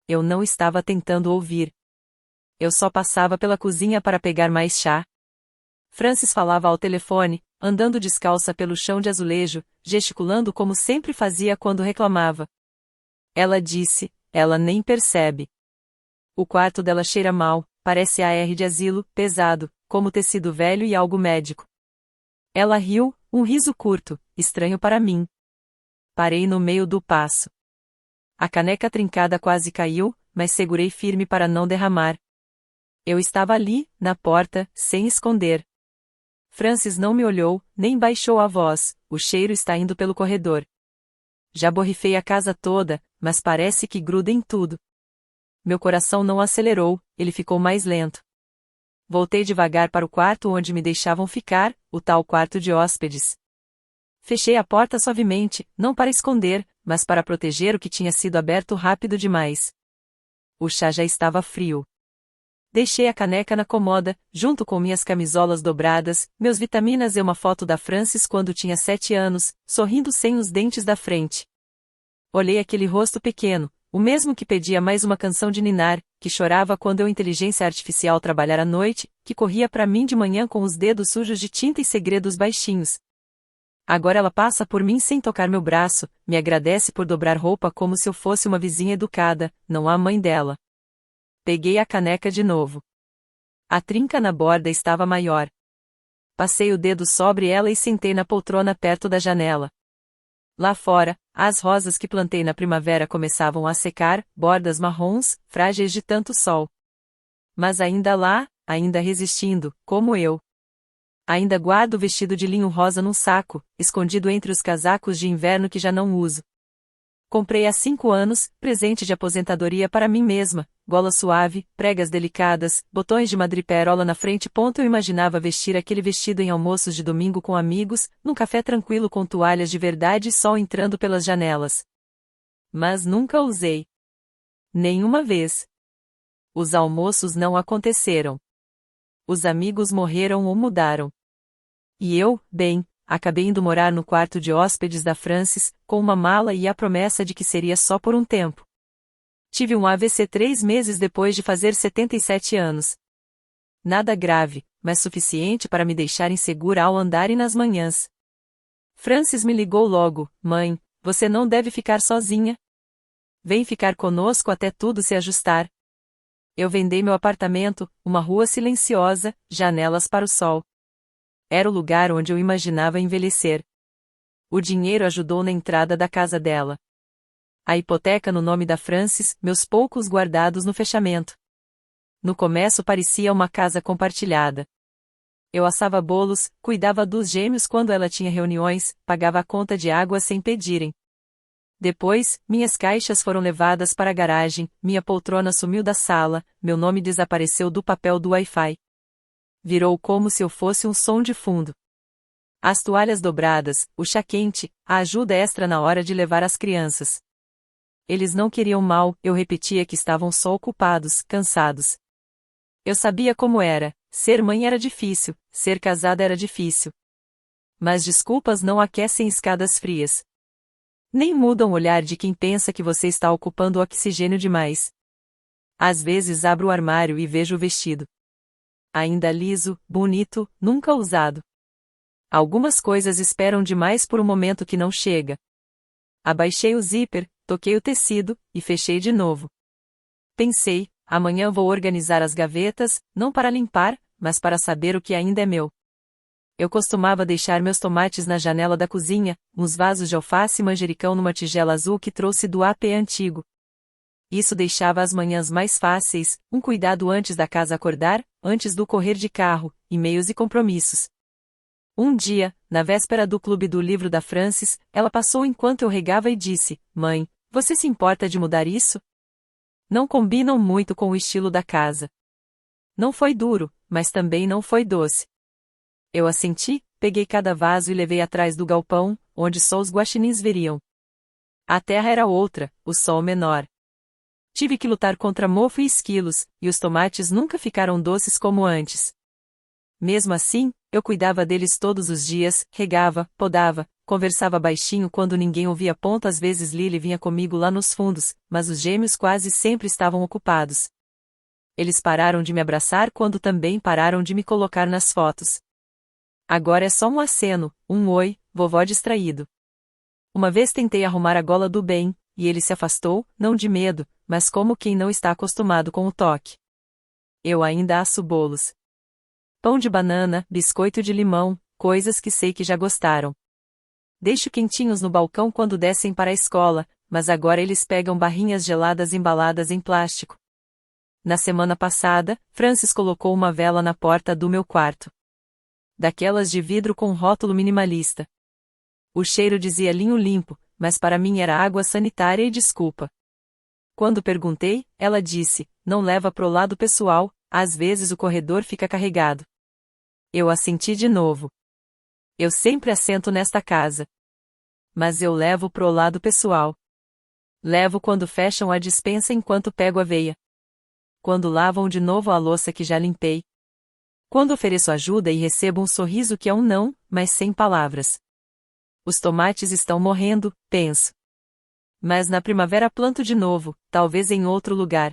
Eu não estava tentando ouvir. Eu só passava pela cozinha para pegar mais chá. Frances falava ao telefone, andando descalça pelo chão de azulejo, gesticulando como sempre fazia quando reclamava. Ela disse, ela nem percebe. O quarto dela cheira mal, parece ar de asilo, pesado, como tecido velho e algo médico. Ela riu, um riso curto, estranho para mim. Parei no meio do passo. A caneca trincada quase caiu, mas segurei firme para não derramar. Eu estava ali, na porta, sem esconder. Frances não me olhou, nem baixou a voz, o cheiro está indo pelo corredor. Já borrifei a casa toda, mas parece que gruda em tudo. Meu coração não acelerou, ele ficou mais lento. Voltei devagar para o quarto onde me deixavam ficar, o tal quarto de hóspedes. Fechei a porta suavemente, não para esconder, mas para proteger o que tinha sido aberto rápido demais. O chá já estava frio. Deixei a caneca na comoda, junto com minhas camisolas dobradas, meus vitaminas e uma foto da Frances quando tinha 7 anos, sorrindo sem os dentes da frente. Olhei aquele rosto pequeno, o mesmo que pedia mais uma canção de ninar, que chorava quando eu inteligência artificial trabalhar à noite, que corria para mim de manhã com os dedos sujos de tinta e segredos baixinhos. Agora ela passa por mim sem tocar meu braço, me agradece por dobrar roupa como se eu fosse uma vizinha educada, não a mãe dela. Peguei a caneca de novo. A trinca na borda estava maior. Passei o dedo sobre ela e sentei na poltrona perto da janela. Lá fora, as rosas que plantei na primavera começavam a secar, bordas marrons, frágeis de tanto sol. Mas ainda lá, ainda resistindo, como eu. Ainda guardo o vestido de linho rosa num saco, escondido entre os casacos de inverno que já não uso. Comprei há 5 anos, presente de aposentadoria para mim mesma, gola suave, pregas delicadas, botões de madrepérola na frente. Eu imaginava vestir aquele vestido em almoços de domingo com amigos, num café tranquilo com toalhas de verdade e sol entrando pelas janelas. Mas nunca usei. Nenhuma vez. Os almoços não aconteceram. Os amigos morreram ou mudaram. E eu, bem, acabei indo morar no quarto de hóspedes da Frances, com uma mala e a promessa de que seria só por um tempo. Tive um AVC 3 meses depois de fazer 77 anos. Nada grave, mas suficiente para me deixar insegura ao andar e nas manhãs. Frances me ligou logo, mãe, você não deve ficar sozinha. Vem ficar conosco até tudo se ajustar. Eu vendi meu apartamento, uma rua silenciosa, janelas para o sol. Era o lugar onde eu imaginava envelhecer. O dinheiro ajudou na entrada da casa dela. A hipoteca no nome da Frances, meus poucos guardados no fechamento. No começo parecia uma casa compartilhada. Eu assava bolos, cuidava dos gêmeos quando ela tinha reuniões, pagava a conta de água sem pedirem. Depois, minhas caixas foram levadas para a garagem, minha poltrona sumiu da sala, meu nome desapareceu do papel do Wi-Fi. Virou como se eu fosse um som de fundo. As toalhas dobradas, o chá quente, a ajuda extra na hora de levar as crianças. Eles não queriam mal, eu repetia que estavam só ocupados, cansados. Eu sabia como era, ser mãe era difícil, ser casada era difícil. Mas desculpas não aquecem escadas frias. Nem mudam o olhar de quem pensa que você está ocupando o oxigênio demais. Às vezes abro o armário e vejo o vestido. Ainda liso, bonito, nunca usado. Algumas coisas esperam demais por um momento que não chega. Abaixei o zíper, toquei o tecido, e fechei de novo. Pensei, amanhã vou organizar as gavetas, não para limpar, mas para saber o que ainda é meu. Eu costumava deixar meus tomates na janela da cozinha, uns vasos de alface e manjericão numa tigela azul que trouxe do AP antigo. Isso deixava as manhãs mais fáceis, um cuidado antes da casa acordar, antes do correr de carro, e-mails e compromissos. Um dia, na véspera do clube do livro da Frances, ela passou enquanto eu regava e disse, mãe, você se importa de mudar isso? Não combinam muito com o estilo da casa. Não foi duro, mas também não foi doce. Eu assenti, peguei cada vaso e levei atrás do galpão, onde só os guaxinins veriam. A terra era outra, o sol menor. Tive que lutar contra mofo e esquilos, e os tomates nunca ficaram doces como antes. Mesmo assim, eu cuidava deles todos os dias, regava, podava, conversava baixinho quando ninguém ouvia. Às vezes Lily vinha comigo lá nos fundos, mas os gêmeos quase sempre estavam ocupados. Eles pararam de me abraçar quando também pararam de me colocar nas fotos. Agora é só um aceno, um oi, vovó distraído. Uma vez tentei arrumar a gola do Ben, e ele se afastou, não de medo, mas como quem não está acostumado com o toque. Eu ainda asso bolos. Pão de banana, biscoito de limão, coisas que sei que já gostaram. Deixo quentinhos no balcão quando descem para a escola, mas agora eles pegam barrinhas geladas embaladas em plástico. Na semana passada, Francis colocou uma vela na porta do meu quarto. Daquelas de vidro com rótulo minimalista. O cheiro dizia linho limpo, mas para mim era água sanitária e desculpa. Quando perguntei, ela disse, não leva pro lado pessoal, às vezes o corredor fica carregado. Eu assenti de novo. Eu sempre assento nesta casa. Mas eu levo pro lado pessoal. Levo quando fecham a despensa enquanto pego a veia. Quando lavam de novo a louça que já limpei. Quando ofereço ajuda e recebo um sorriso que é um não, mas sem palavras. Os tomates estão morrendo, penso. Mas na primavera planto de novo, talvez em outro lugar.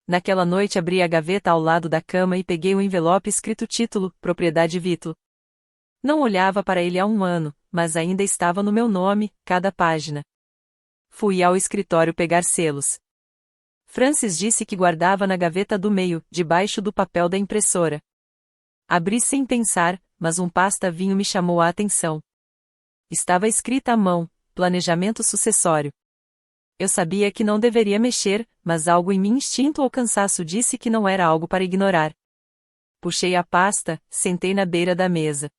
Naquela noite abri a gaveta ao lado da cama e peguei um envelope escrito título, Propriedade Vítlo. Não olhava para ele há um ano, mas ainda estava no meu nome, cada página. Fui ao escritório pegar selos. Francis disse que guardava na gaveta do meio, debaixo do papel da impressora. Abri sem pensar, mas um pasta-vinho me chamou a atenção. Estava escrita à mão, planejamento sucessório. Eu sabia que não deveria mexer, mas algo em mim, instinto ou cansaço, disse que não era algo para ignorar. Puxei a pasta, sentei na beira da mesa.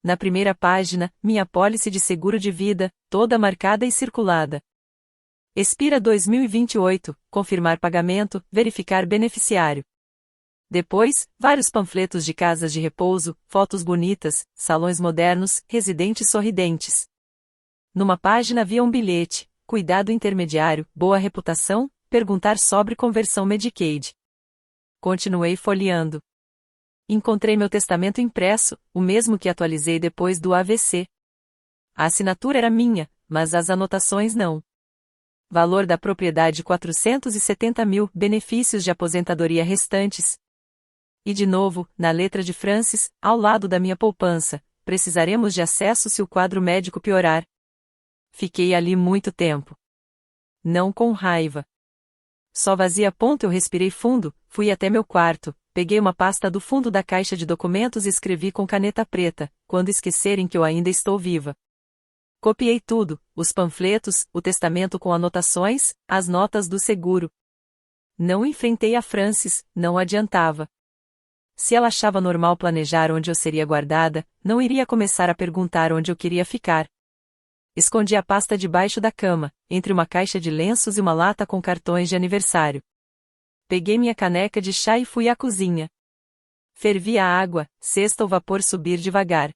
Na primeira página, minha apólice de seguro de vida, toda marcada e circulada. Expira 2028, confirmar pagamento, verificar beneficiário. Depois, vários panfletos de casas de repouso, fotos bonitas, salões modernos, residentes sorridentes. Numa página havia um bilhete, cuidado intermediário, boa reputação, perguntar sobre conversão Medicaid. Continuei folheando. Encontrei meu testamento impresso, o mesmo que atualizei depois do AVC. A assinatura era minha, mas as anotações não. Valor da propriedade 470 mil, benefícios de aposentadoria restantes. E de novo, na letra de Francis, ao lado da minha poupança, precisaremos de acesso se o quadro médico piorar. Fiquei ali muito tempo. Não com raiva. Só vazia. Eu respirei fundo, fui até meu quarto, peguei uma pasta do fundo da caixa de documentos e escrevi com caneta preta, quando esquecerem que eu ainda estou viva. Copiei tudo, os panfletos, o testamento com anotações, as notas do seguro. Não enfrentei a Francis, não adiantava. Se ela achava normal planejar onde eu seria guardada, não iria começar a perguntar onde eu queria ficar. Escondi a pasta debaixo da cama, entre uma caixa de lenços e uma lata com cartões de aniversário. Peguei minha caneca de chá e fui à cozinha. Fervi a água, sexta o vapor subir devagar.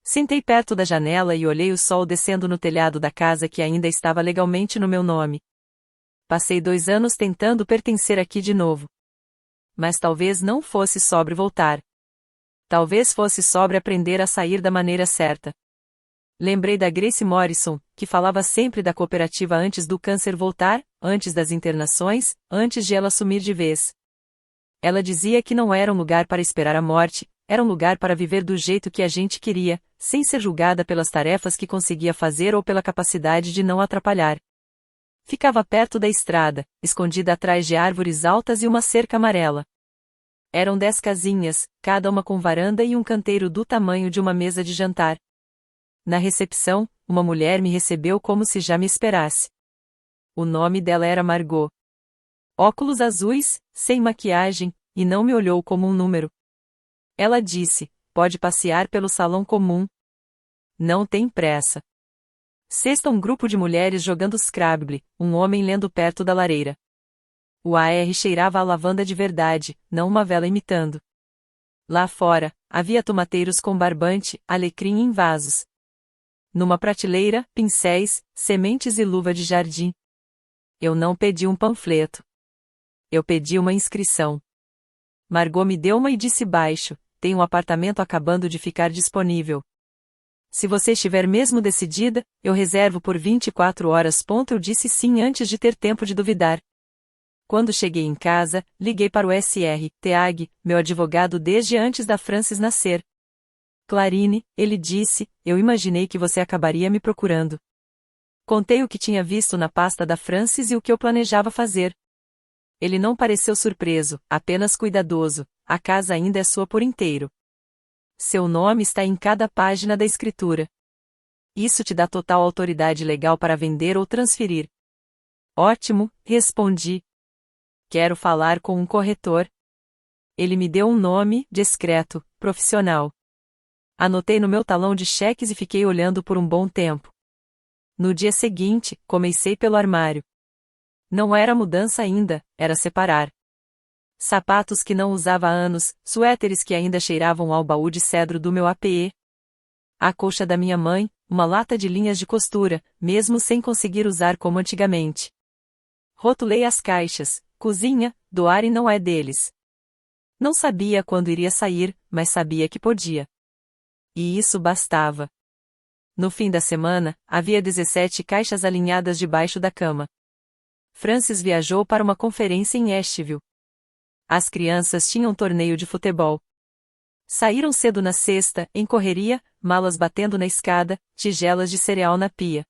Sentei perto da janela e olhei o sol descendo no telhado da casa que ainda estava legalmente no meu nome. Passei 2 anos tentando pertencer aqui de novo. Mas talvez não fosse sobre voltar. Talvez fosse sobre aprender a sair da maneira certa. Lembrei da Grace Morrison, que falava sempre da cooperativa antes do câncer voltar, antes das internações, antes de ela sumir de vez. Ela dizia que não era um lugar para esperar a morte, era um lugar para viver do jeito que a gente queria, sem ser julgada pelas tarefas que conseguia fazer ou pela capacidade de não atrapalhar. Ficava perto da estrada, escondida atrás de árvores altas e uma cerca amarela. Eram 10 casinhas, cada uma com varanda e um canteiro do tamanho de uma mesa de jantar. Na recepção, uma mulher me recebeu como se já me esperasse. O nome dela era Margot. Óculos azuis, sem maquiagem, e não me olhou como um número. Ela disse, pode passear pelo salão comum. Não tem pressa. Sexta, um grupo de mulheres jogando Scrabble, um homem lendo perto da lareira. O ar cheirava a lavanda de verdade, não uma vela imitando. Lá fora, havia tomateiros com barbante, alecrim em vasos. Numa prateleira, pincéis, sementes e luva de jardim. Eu não pedi um panfleto. Eu pedi uma inscrição. Margot me deu uma e disse baixo, tem um apartamento acabando de ficar disponível. Se você estiver mesmo decidida, eu reservo por 24 horas. Eu disse sim antes de ter tempo de duvidar. Quando cheguei em casa, liguei para o Sr. Teag, meu advogado desde antes da Frances nascer. Clarine, ele disse, eu imaginei que você acabaria me procurando. Contei o que tinha visto na pasta da Frances e o que eu planejava fazer. Ele não pareceu surpreso, apenas cuidadoso. A casa ainda é sua por inteiro. Seu nome está em cada página da escritura. Isso te dá total autoridade legal para vender ou transferir. Ótimo, respondi. Quero falar com um corretor. Ele me deu um nome, discreto, profissional. Anotei no meu talão de cheques e fiquei olhando por um bom tempo. No dia seguinte, comecei pelo armário. Não era mudança ainda, era separar. Sapatos que não usava há anos, suéteres que ainda cheiravam ao baú de cedro do meu APE. A colcha da minha mãe, uma lata de linhas de costura, mesmo sem conseguir usar como antigamente. Rotulei as caixas, cozinha, doar e não é deles. Não sabia quando iria sair, mas sabia que podia. E isso bastava. No fim da semana, havia 17 caixas alinhadas debaixo da cama. Frances viajou para uma conferência em Asheville. As crianças tinham torneio de futebol. Saíram cedo na sexta, em correria, malas batendo na escada, tigelas de cereal na pia.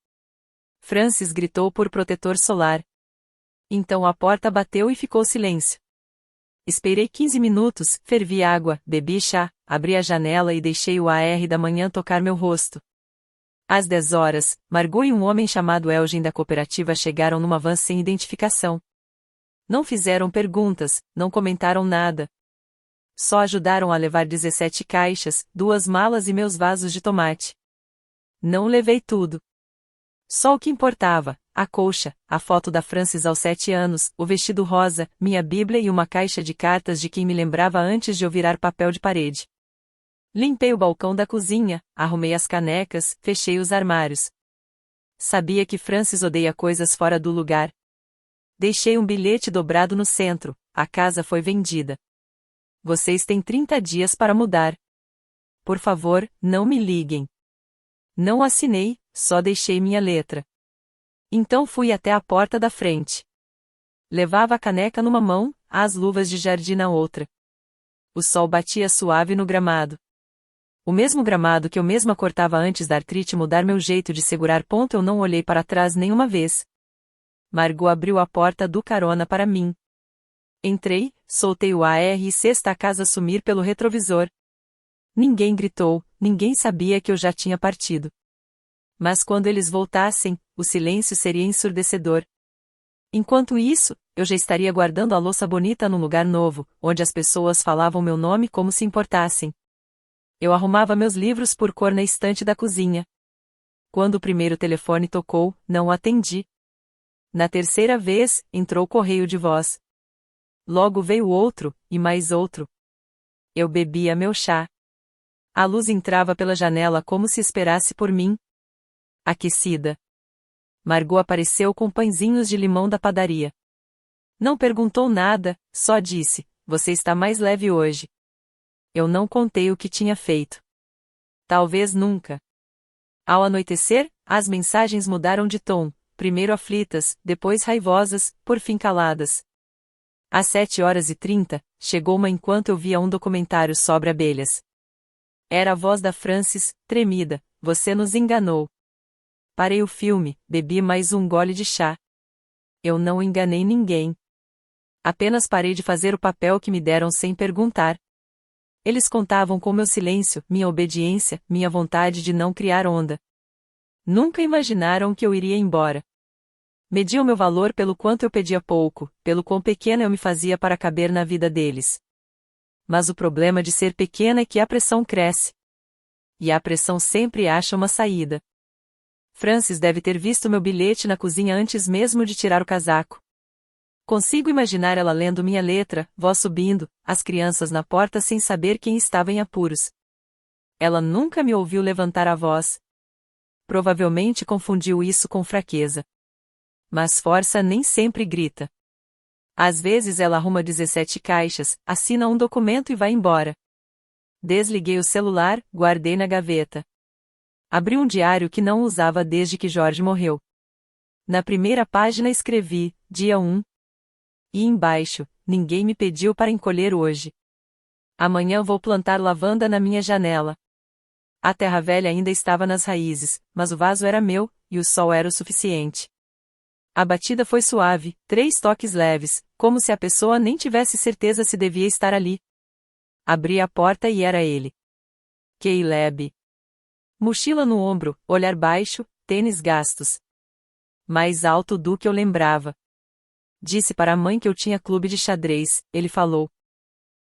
Frances gritou por protetor solar. Então a porta bateu e ficou silêncio. Esperei 15 minutos, fervi água, bebi chá, abri a janela e deixei o ar da manhã tocar meu rosto. Às 10 horas, Margot e um homem chamado Elgin da cooperativa chegaram numa van sem identificação. Não fizeram perguntas, não comentaram nada. Só ajudaram a levar 17 caixas, 2 malas e meus vasos de tomate. Não levei tudo. Só o que importava, a colcha, a foto da Frances aos 7 anos, o vestido rosa, minha Bíblia e uma caixa de cartas de quem me lembrava antes de eu virar papel de parede. Limpei o balcão da cozinha, arrumei as canecas, fechei os armários. Sabia que Frances odeia coisas fora do lugar. Deixei um bilhete dobrado no centro, a casa foi vendida. Vocês têm 30 dias para mudar. Por favor, não me liguem. Não assinei, só deixei minha letra. Então fui até a porta da frente. Levava a caneca numa mão, as luvas de jardim na outra. O sol batia suave no gramado. O mesmo gramado que eu mesma cortava antes da artrite mudar meu jeito de segurar. Eu não olhei para trás nenhuma vez. Margot abriu a porta do carona para mim. Entrei, soltei o ar e sexta a casa sumir pelo retrovisor. Ninguém gritou, ninguém sabia que eu já tinha partido. Mas quando eles voltassem, o silêncio seria ensurdecedor. Enquanto isso, eu já estaria guardando a louça bonita num lugar novo, onde as pessoas falavam meu nome como se importassem. Eu arrumava meus livros por cor na estante da cozinha. Quando o primeiro telefone tocou, não o atendi. Na terceira vez, entrou o correio de voz. Logo veio outro, e mais outro. Eu bebia meu chá. A luz entrava pela janela como se esperasse por mim. Aquecida. Margot apareceu com pãezinhos de limão da padaria. Não perguntou nada, só disse, você está mais leve hoje. Eu não contei o que tinha feito. Talvez nunca. Ao anoitecer, as mensagens mudaram de tom, primeiro aflitas, depois raivosas, por fim caladas. Às 7h30, chegou uma enquanto eu via um documentário sobre abelhas. Era a voz da Frances, tremida, você nos enganou. Parei o filme, bebi mais um gole de chá. Eu não enganei ninguém. Apenas parei de fazer o papel que me deram sem perguntar. Eles contavam com meu silêncio, minha obediência, minha vontade de não criar onda. Nunca imaginaram que eu iria embora. Mediam meu valor pelo quanto eu pedia pouco, pelo quão pequena eu me fazia para caber na vida deles. Mas o problema de ser pequena é que a pressão cresce. E a pressão sempre acha uma saída. Frances deve ter visto meu bilhete na cozinha antes mesmo de tirar o casaco. Consigo imaginar ela lendo minha letra, voz subindo, as crianças na porta sem saber quem estava em apuros. Ela nunca me ouviu levantar a voz. Provavelmente confundiu isso com fraqueza. Mas força nem sempre grita. Às vezes ela arruma 17 caixas, assina um documento e vai embora. Desliguei o celular, guardei na gaveta. Abri um diário que não usava desde que Jorge morreu. Na primeira página escrevi, dia 1. E embaixo, ninguém me pediu para encolher hoje. Amanhã vou plantar lavanda na minha janela. A terra velha ainda estava nas raízes, mas o vaso era meu, e o sol era o suficiente. A batida foi suave, 3 toques leves, como se a pessoa nem tivesse certeza se devia estar ali. Abri a porta e era ele. Caleb. Mochila no ombro, olhar baixo, tênis gastos. Mais alto do que eu lembrava. Disse para a mãe que eu tinha clube de xadrez, ele falou.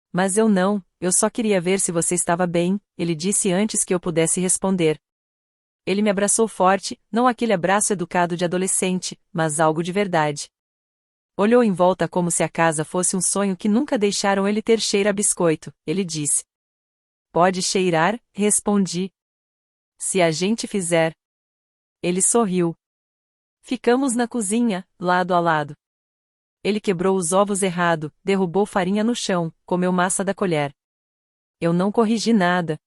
Mas eu só queria ver se você estava bem, ele disse antes que eu pudesse responder. Ele me abraçou forte, não aquele abraço educado de adolescente, mas algo de verdade. Olhou em volta como se a casa fosse um sonho que nunca deixaram ele ter cheiro a biscoito, ele disse. Pode cheirar, respondi. Se a gente fizer. Ele sorriu. Ficamos na cozinha, lado a lado. Ele quebrou os ovos errado, derrubou farinha no chão, comeu massa da colher. Eu não corrigi nada.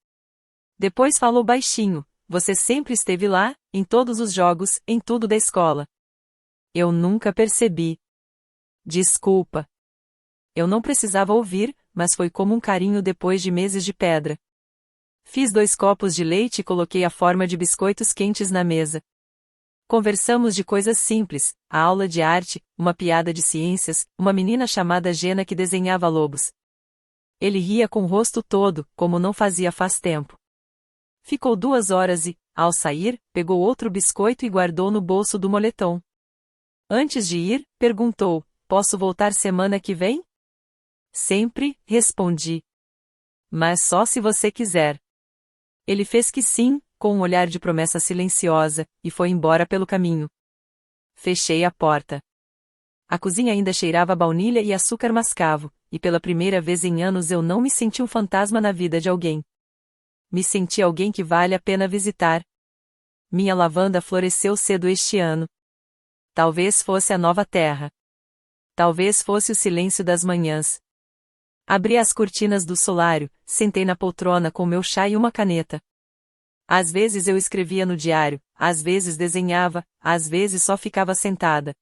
Depois falou baixinho. Você sempre esteve lá, em todos os jogos, em tudo da escola. Eu nunca percebi. Desculpa. Eu não precisava ouvir, mas foi como um carinho depois de meses de pedra. Fiz 2 copos de leite e coloquei a forma de biscoitos quentes na mesa. Conversamos de coisas simples, a aula de arte, uma piada de ciências, uma menina chamada Gena que desenhava lobos. Ele ria com o rosto todo, como não fazia faz tempo. Ficou 2 horas e, ao sair, pegou outro biscoito e guardou no bolso do moletom. Antes de ir, perguntou, posso voltar semana que vem? Sempre, respondi. Mas só se você quiser. Ele fez que sim, com um olhar de promessa silenciosa, e foi embora pelo caminho. Fechei a porta. A cozinha ainda cheirava a baunilha e açúcar mascavo, e pela primeira vez em anos eu não me senti um fantasma na vida de alguém. Me senti alguém que vale a pena visitar. Minha lavanda floresceu cedo este ano. Talvez fosse a nova terra. Talvez fosse o silêncio das manhãs. Abri as cortinas do solário, sentei na poltrona com meu chá e uma caneta. Às vezes eu escrevia no diário, às vezes desenhava, às vezes só ficava sentada.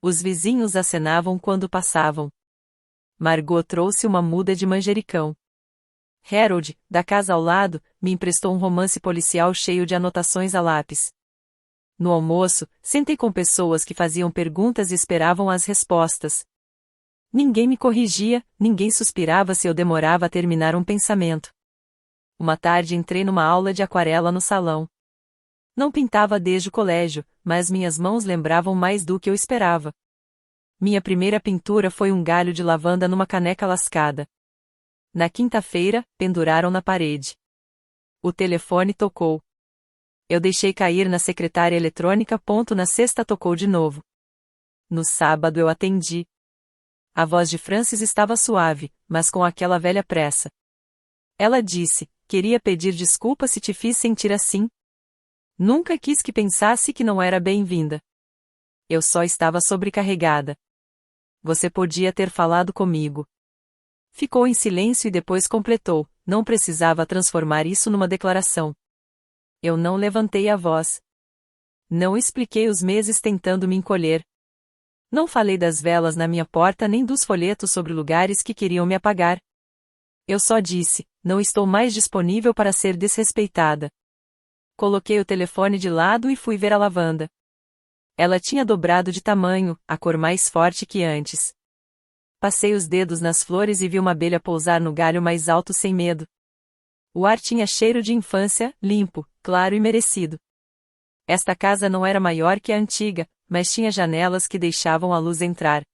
Os vizinhos acenavam quando passavam. Margot trouxe uma muda de manjericão. Harold, da casa ao lado, me emprestou um romance policial cheio de anotações a lápis. No almoço, sentei com pessoas que faziam perguntas e esperavam as respostas. Ninguém me corrigia, ninguém suspirava se eu demorava a terminar um pensamento. Uma tarde entrei numa aula de aquarela no salão. Não pintava desde o colégio, mas minhas mãos lembravam mais do que eu esperava. Minha primeira pintura foi um galho de lavanda numa caneca lascada. Na quinta-feira, penduraram na parede. O telefone tocou. Eu deixei cair na secretária eletrônica. Na sexta tocou de novo. No sábado eu atendi. A voz de Frances estava suave, mas com aquela velha pressa. Ela disse, queria pedir desculpa se te fiz sentir assim. Nunca quis que pensasse que não era bem-vinda. Eu só estava sobrecarregada. Você podia ter falado comigo. Ficou em silêncio e depois completou, não precisava transformar isso numa declaração. Eu não levantei a voz. Não expliquei os meses tentando me encolher. Não falei das velas na minha porta nem dos folhetos sobre lugares que queriam me apagar. Eu só disse, não estou mais disponível para ser desrespeitada. Coloquei o telefone de lado e fui ver a lavanda. Ela tinha dobrado de tamanho, a cor mais forte que antes. Passei os dedos nas flores e vi uma abelha pousar no galho mais alto sem medo. O ar tinha cheiro de infância, limpo, claro e merecido. Esta casa não era maior que a antiga, mas tinha janelas que deixavam a luz entrar.